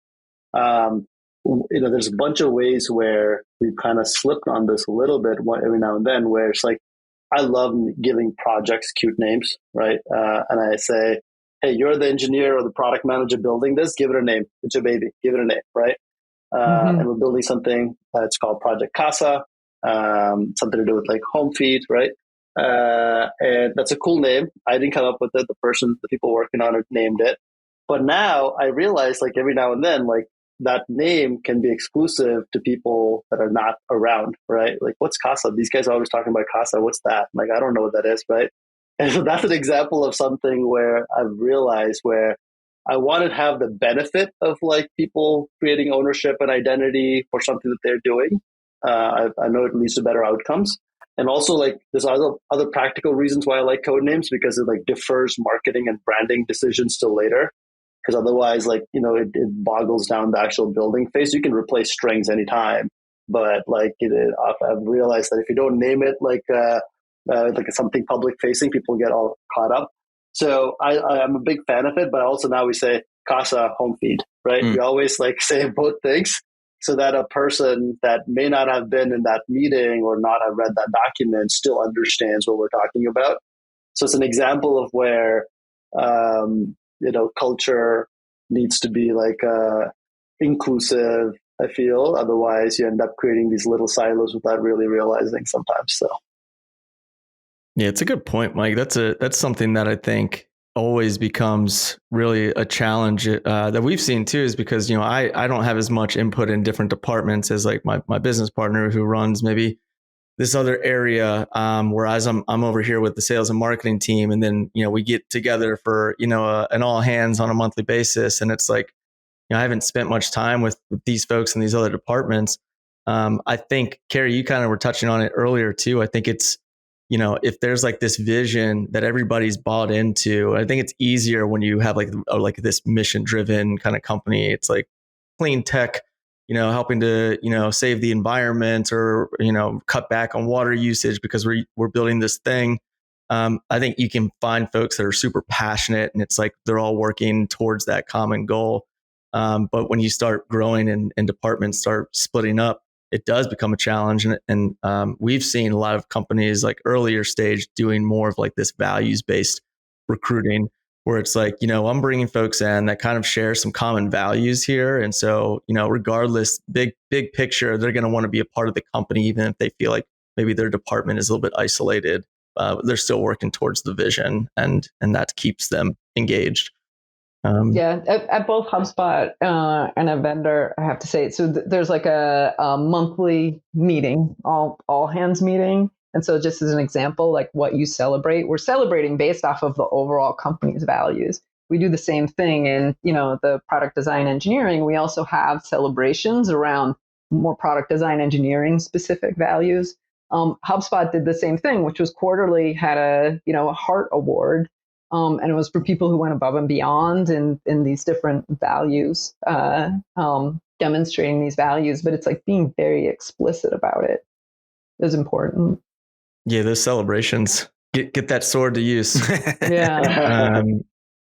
There's a bunch of ways where we've kind of slipped on this a little bit every now and then where it's I love giving projects cute names, right? And I say, hey, you're the engineer or the product manager building this, give it a name. It's your baby, give it a name, right? And we're building something, it's called Project Casa, something to do with home feed, right? And that's a cool name. I didn't come up with it. The people working on it named it. But now I realize every now and then, that name can be exclusive to people that are not around, right? What's Casa? These guys are always talking about Casa. What's that? I don't know what that is, right? And so that's an example of something where I've realized where I want to have the benefit of people creating ownership and identity for something that they're doing. I know it leads to better outcomes. And also there's other practical reasons why I like code names because it defers marketing and branding decisions till later. Because otherwise it boggles down the actual building phase. You can replace strings anytime. But I've realized that if you don't name it something public facing, people get all caught up. So I'm a big fan of it, but also now we say Casa home feed, right? We always say both things so that a person that may not have been in that meeting or not have read that document still understands what we're talking about. So it's an example of where, culture needs to be inclusive, I feel. Otherwise you end up creating these little silos without really realizing sometimes. So. Yeah, it's a good point, Mike. That's something that I think always becomes really a challenge that we've seen too, is because, I don't have as much input in different departments as my business partner who runs maybe this other area, whereas I'm over here with the sales and marketing team. And then, we get together for, an all hands on a monthly basis. And it's I haven't spent much time with these folks in these other departments. I think, Kerry, you kind of were touching on it earlier too. I think it's, if there's this vision that everybody's bought into, I think it's easier when you have this mission driven kind of company. It's clean tech, helping to, save the environment or, cut back on water usage because we're building this thing. I think you can find folks that are super passionate and it's they're all working towards that common goal. But when you start growing and departments start splitting up, it does become a challenge. And we've seen a lot of companies earlier stage doing more of this values-based recruiting where it's I'm bringing folks in that kind of share some common values here. And so, regardless, big picture, they're going to want to be a part of the company, even if they feel maybe their department is a little bit isolated they're still working towards the vision, and that keeps them engaged. Yeah, at both HubSpot and at Vendr, I have to say, so there's like a monthly meeting, all hands meeting. And so just as an example, like what you celebrate, we're celebrating based off of the overall company's values. We do the same thing in, the product design engineering. We also have celebrations around more product design engineering specific values. HubSpot did the same thing, which was quarterly, had a heart award. And it was for people who went above and beyond in these different values, demonstrating these values. But it's like being very explicit about it is important. Yeah, those celebrations, get that sword to use. Yeah.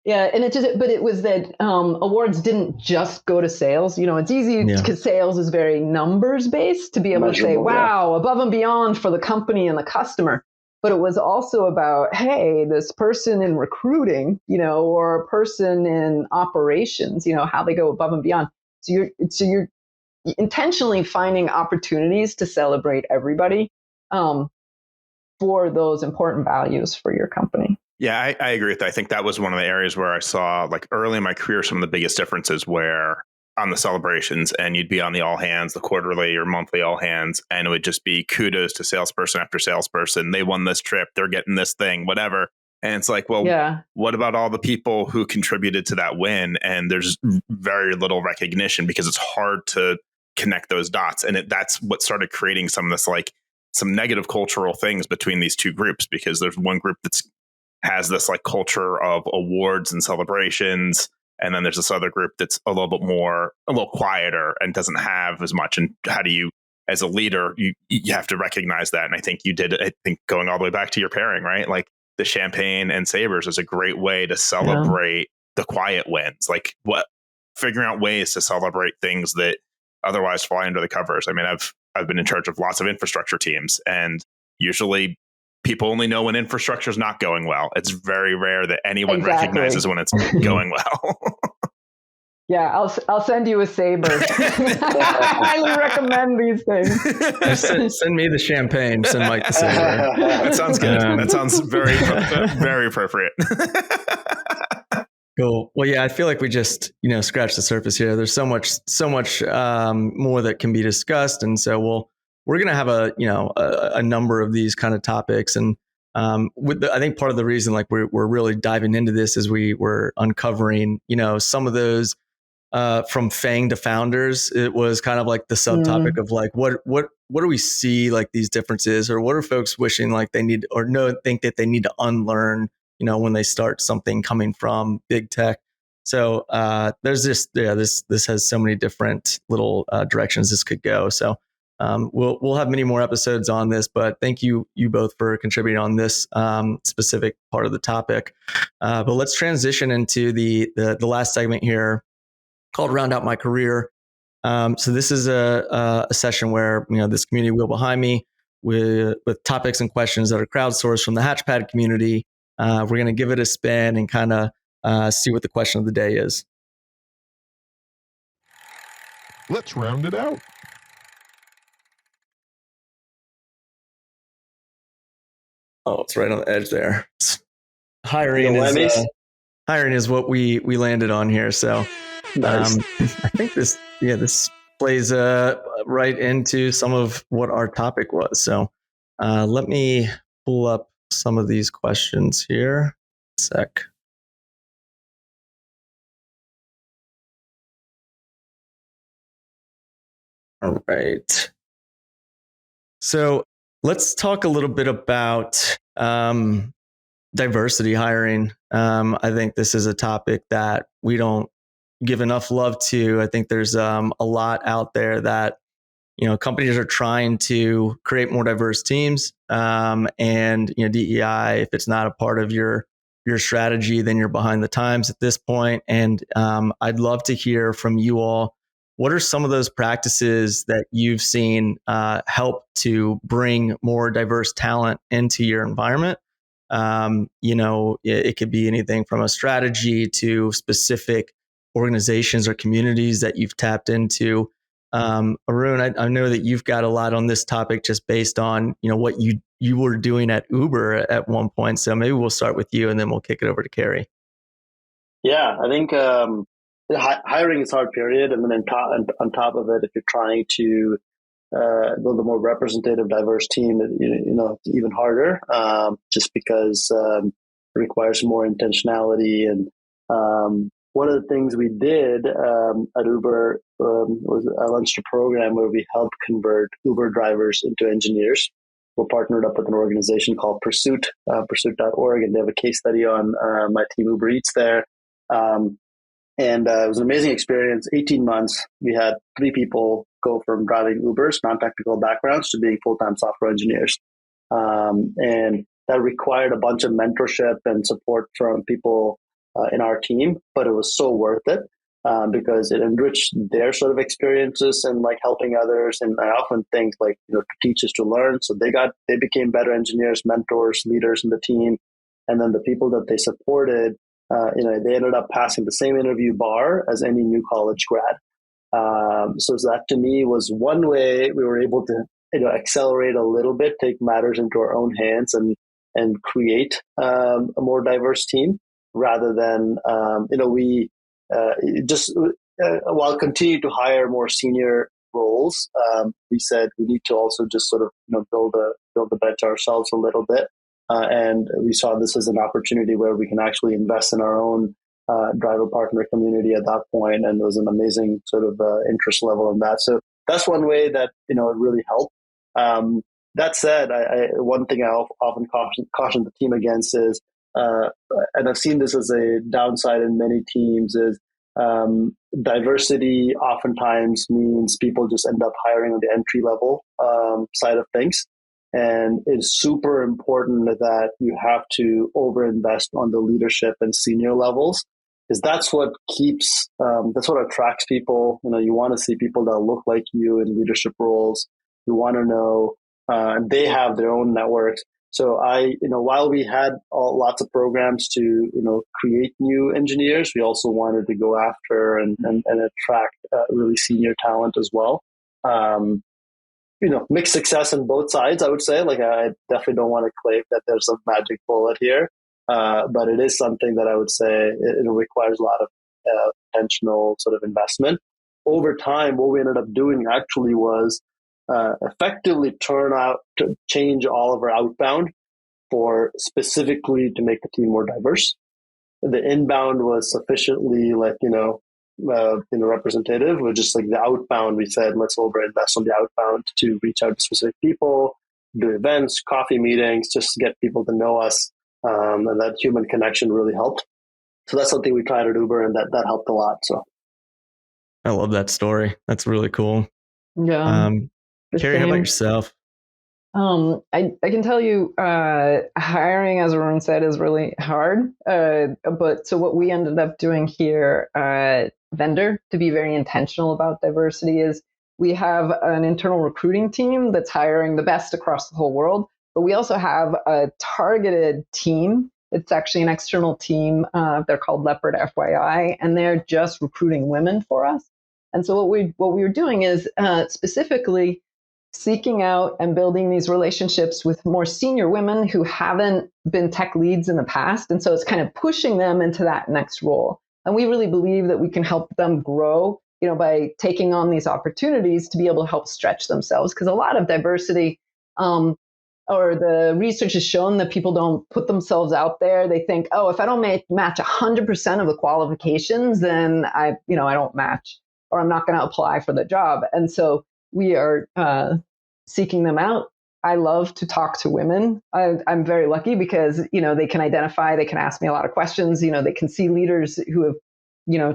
Yeah, and it was that awards didn't just go to sales. It's easy because sales is very numbers based to be able to say, wow, above and beyond for the company and the customer. But it was also about, hey, this person in recruiting, or a person in operations, how they go above and beyond. So you're intentionally finding opportunities to celebrate everybody for those important values for your company. Yeah, I agree with that. I think that was one of the areas where I saw, like early in my career, some of the biggest differences where on the celebrations, and you'd be on the all hands, the quarterly or monthly all hands, and it would just be kudos to salesperson after salesperson. They won this trip, they're getting this thing, whatever. And it's like, well, what about all the people who contributed to that win? And there's very little recognition because it's hard to connect those dots. And that's what started creating some of this, like some negative cultural things between these two groups, because there's one group that's has this like culture of awards and celebrations. And then there's this other group that's a little quieter and doesn't have as much. And how do you, as a leader, you have to recognize that. And I think you did, going all the way back to your pairing, right? Like the champagne and sabers is a great way to celebrate the quiet wins. Like figuring out ways to celebrate things that otherwise fly under the covers. I mean, I've been in charge of lots of infrastructure teams, and usually people only know when infrastructure is not going well. It's very rare that anyone recognizes when it's going well. Yeah, I'll send you a saber. I highly recommend these things. Send me the champagne. Send Mike the saber. That sounds good. That sounds very, very appropriate. Cool. Well, yeah, I feel like we just scratched the surface here. There's so much more that can be discussed, and so we're going to have a number of these kind of topics. And I think part of the reason like we're really diving into this is we were uncovering, some of those from FANG to founders. It was kind of like the subtopic of like, what do we see like these differences, or what are folks wishing like they need or think that they need to unlearn, when they start something coming from big tech. So there's this has so many different little directions this could go. So we'll have many more episodes on this, but thank you both for contributing on this specific part of the topic. But let's transition into the last segment here, called Round Out My Career. So this is a session where this community wheel behind me with topics and questions that are crowdsourced from the Hatchpad community. We're going to give it a spin and kind of see what the question of the day is. Let's round it out. Oh, it's right on the edge there. Hiring is what we landed on here. So Nice. I think this plays right into some of what our topic was. So let me pull up some of these questions here. A sec. All right. So let's talk a little bit about diversity hiring. I think this is a topic that we don't give enough love to. I think there's a lot out there that companies are trying to create more diverse teams, and DEI, if it's not a part of your strategy, then you're behind the times at this point. And I'd love to hear from you all. What are some of those practices that you've seen help to bring more diverse talent into your environment? It could be anything from a strategy to specific organizations or communities that you've tapped into. Arun, I know that you've got a lot on this topic just based on, what you were doing at Uber at one point. So maybe we'll start with you and then we'll kick it over to Kerry. Yeah, I think hiring is hard, period. And then on top of it, if you're trying to build a more representative, diverse team, it's even harder, just because it requires more intentionality. And one of the things we did at Uber was I launched a program where we helped convert Uber drivers into engineers. We're partnered up with an organization called Pursuit, pursuit.org, and they have a case study on my team Uber Eats there. And it was an amazing experience. 18 months, we had 3 people go from driving Ubers, non-technical backgrounds, to being full-time software engineers. And that required a bunch of mentorship and support from people in our team, but it was so worth it because it enriched their sort of experiences and like helping others. And I often think like, to teach is to learn. So they became better engineers, mentors, leaders in the team. And then the people that they supported, they ended up passing the same interview bar as any new college grad. So that to me was one way we were able to, accelerate a little bit, take matters into our own hands and create a more diverse team rather than, we while continue to hire more senior roles, we said we need to also just sort of, build the bench ourselves a little bit. And we saw this as an opportunity where we can actually invest in our own driver partner community at that point, and it was an amazing sort of interest level in that. So that's one way that it really helped. That said, one thing I often caution the team against is, and I've seen this as a downside in many teams, is diversity oftentimes means people just end up hiring on the entry level side of things. And it's super important that you have to overinvest on the leadership and senior levels, because that's what attracts people. You want to see people that look like you in leadership roles. You want to know they have their own networks. So while we had lots of programs to, create new engineers, we also wanted to go after and attract really senior talent as well. Mixed success on both sides, I would say. Like, I definitely don't want to claim that there's a magic bullet here, but it is something that I would say it requires a lot of intentional sort of investment. Over time, what we ended up doing actually was effectively change all of our outbound for specifically to make the team more diverse. The inbound was sufficiently representative. With just like the outbound, we said, let's overinvest on the outbound to reach out to specific people, do events, coffee meetings, just to get people to know us. And that human connection really helped. So that's something we tried at Uber, and that helped a lot. So I love that story. That's really cool. Yeah. Kerry, how about yourself? I can tell you, hiring, as Arun said, is really hard. But so what we ended up doing here at Vendr, to be very intentional about diversity, is we have an internal recruiting team that's hiring the best across the whole world. But we also have a targeted team. It's actually an external team. They're called Leopard FYI, and they're just recruiting women for us. And so what we were doing is specifically seeking out and building these relationships with more senior women who haven't been tech leads in the past. And so it's kind of pushing them into that next role. And we really believe that we can help them grow, by taking on these opportunities to be able to help stretch themselves. Because a lot of diversity, or the research has shown that people don't put themselves out there. They think, oh, if I don't match 100% of the qualifications, then I don't match, or I'm not going to apply for the job. And so we are seeking them out. I love to talk to women. I'm very lucky because, they can identify, they can ask me a lot of questions, they can see leaders who have,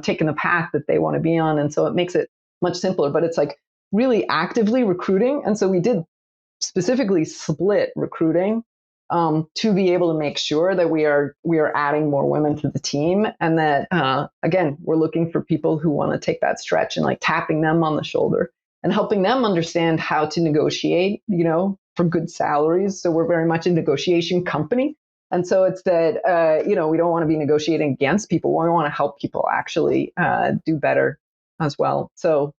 taken the path that they want to be on. And so it makes it much simpler, but it's like really actively recruiting. And so we did specifically split recruiting to be able to make sure that we are adding more women to the team, and that, again, we're looking for people who want to take that stretch and like tapping them on the shoulder and helping them understand how to negotiate, for good salaries. So we're very much a negotiation company. And so it's that, we don't want to be negotiating against people. We want to help people actually do better as well. So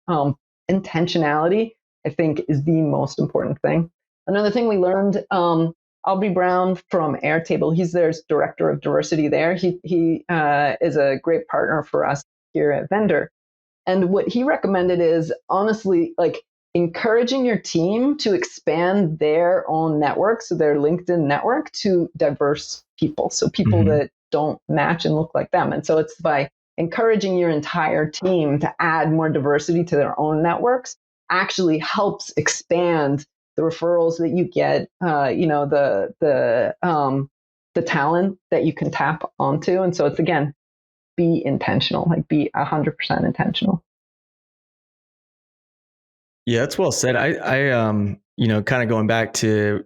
intentionality, I think, is the most important thing. Another thing we learned, Aubrey Brown from Airtable, he's their director of diversity there. He is a great partner for us here at Vendr. And what he recommended is honestly, like, encouraging your team to expand their own network, so their LinkedIn network, to diverse people. So people that don't match and look like them. And so it's by encouraging your entire team to add more diversity to their own networks actually helps expand the referrals that you get, the talent that you can tap onto. And so it's, again, be intentional, like be 100% intentional. Yeah, that's well said. I kind of going back to,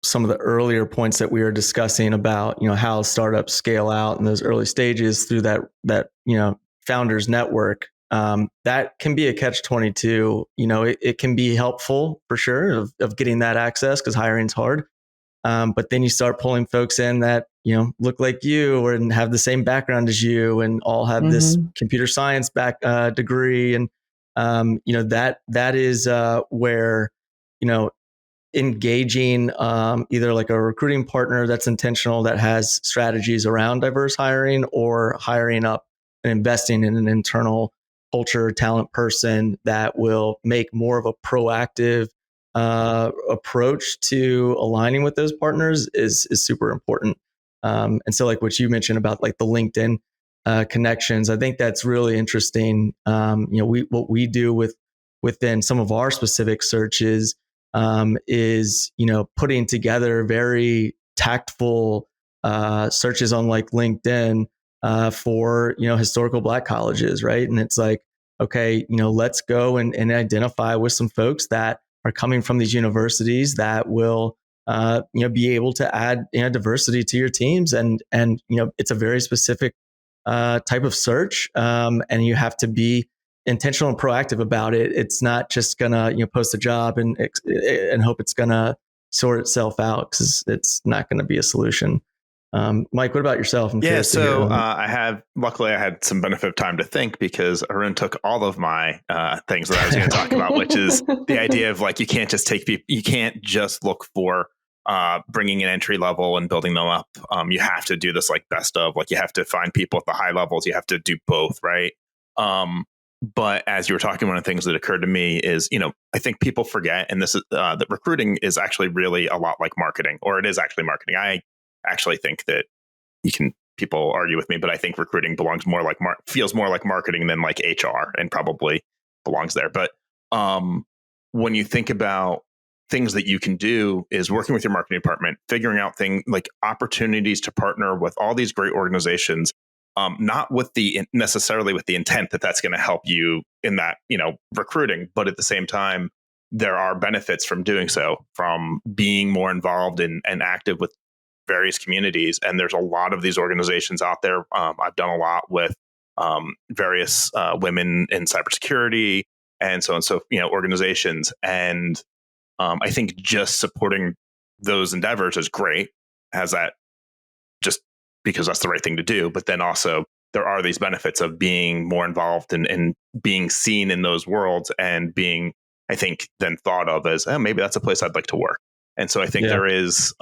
some of the earlier points that we were discussing about, how startups scale out in those early stages through that founders network. That can be a catch-22. It can be helpful for sure of getting that access because hiring's hard. But then you start pulling folks in that, look like you or have the same background as you and all have this computer science degree. And, that is where, engaging either like a recruiting partner that's intentional, that has strategies around diverse hiring, or hiring up and investing in an internal culture talent person that will make more of a proactive approach to aligning with those partners is super important. And so like what you mentioned about like the LinkedIn connections, I think that's really interesting. What we do within some of our specific searches is, putting together very tactful searches on like LinkedIn for, historical Black colleges, right? And it's like, okay, let's go and identify with some folks that are coming from these universities that will, be able to add diversity to your teams, and it's a very specific type of search, and you have to be intentional and proactive about it. It's not just gonna post a job and hope it's gonna sort itself out, because it's not going to be a solution. Mike, what about yourself? So luckily I had some benefit of time to think, because Arun took all of my things that I was going to talk about, which is the idea of like, you can't just take people, you can't just look for bringing in entry level and building them up. You have to do this like best of, like you have to find people at the high levels. You have to do both, right? But as you were talking, one of the things that occurred to me is, I think people forget, and this is that recruiting is actually really a lot like marketing, or it is actually marketing. I actually think that people argue with me, but I think recruiting belongs more like feels more like marketing than like HR, and probably belongs there. But when you think about things that you can do, is working with your marketing department, figuring out things like opportunities to partner with all these great organizations, not with necessarily with the intent that that's going to help you in that, recruiting, but at the same time, there are benefits from doing so, from being more involved and active with various communities. And there's a lot of these organizations out there. I've done a lot with various women in cybersecurity and so on. So, organizations. And I think just supporting those endeavors is great, has that, just because that's the right thing to do. But then also there are these benefits of being more involved and being seen in those worlds, and being, I think, then thought of as, maybe that's a place I'd like to work. And so I think there is,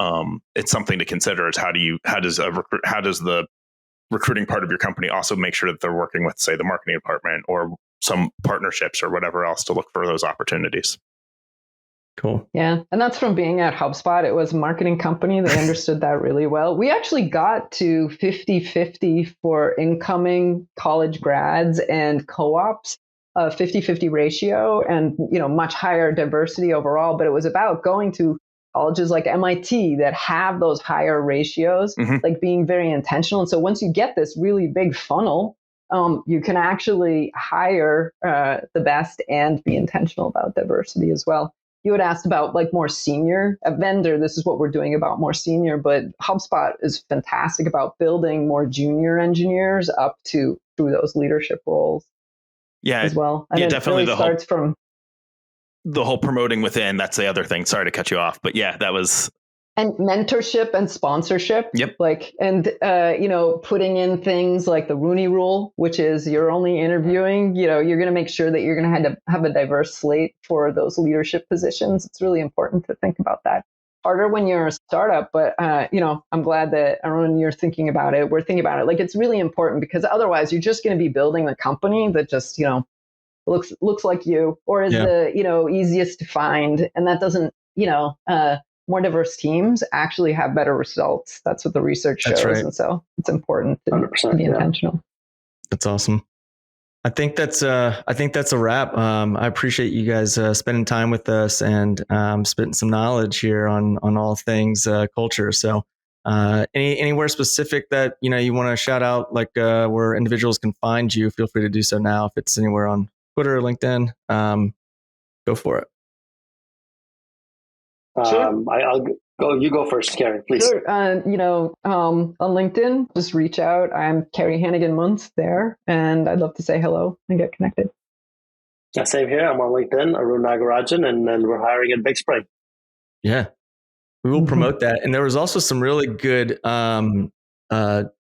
it's something to consider, is how does the recruiting part of your company also make sure that they're working with, say, the marketing department or some partnerships or whatever else to look for those opportunities. Cool. Yeah. And that's from being at HubSpot. It was a marketing company. They understood that really well. We actually got to 50-50 for incoming college grads and co-ops, a 50-50 ratio, and, much higher diversity overall. But it was about going to colleges like MIT that have those higher ratios, like being very intentional. And so once you get this really big funnel, you can actually hire the best and be intentional about diversity as well. You had asked about like more senior. At Vendr, this is what we're doing about more senior, but HubSpot is fantastic about building more junior engineers up through those leadership roles. Yeah, as well. And definitely really starts from the whole promoting within. That's the other thing. Sorry to cut you off, but yeah, that was And mentorship and sponsorship. Yep. Like, and, putting in things like the Rooney Rule, which is you're only interviewing, you're going to make sure that you're going to have a diverse slate for those leadership positions. It's really important to think about that. Harder when you're a startup, but, I'm glad that, Arun, you're thinking about it. We're thinking about it. Like, it's really important because otherwise you're just going to be building a company that just, looks like you, or is the, easiest to find. And that doesn't, more diverse teams actually have better results. That's what the research shows. Right. And so it's important to be intentional. That's awesome. I think that's a wrap. I appreciate you guys spending time with us and spitting some knowledge here on all things culture. So anywhere specific that you want to shout out, like where individuals can find you, feel free to do so now. If it's anywhere on Twitter or LinkedIn, go for it. Sure. I'll go. You go first, Kerry, please. Sure. On LinkedIn, just reach out. I'm Kerry Hannigan Munz there, and I'd love to say hello and get connected. Yeah, same here. I'm on LinkedIn, Arun Nagarajan, and then we're hiring at BigSpring. Yeah, we will promote that. And there was also some really good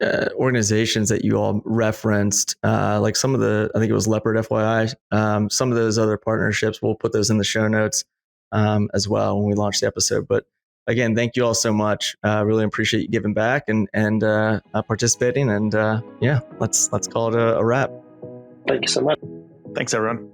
organizations that you all referenced, like some of I think it was Leopard, FYI. Some of those other partnerships, we'll put those in the show notes as well when we launch the episode. But again, thank you all so much. Really appreciate you giving back and participating. And let's call it a wrap. Thank you so much. Thanks, everyone.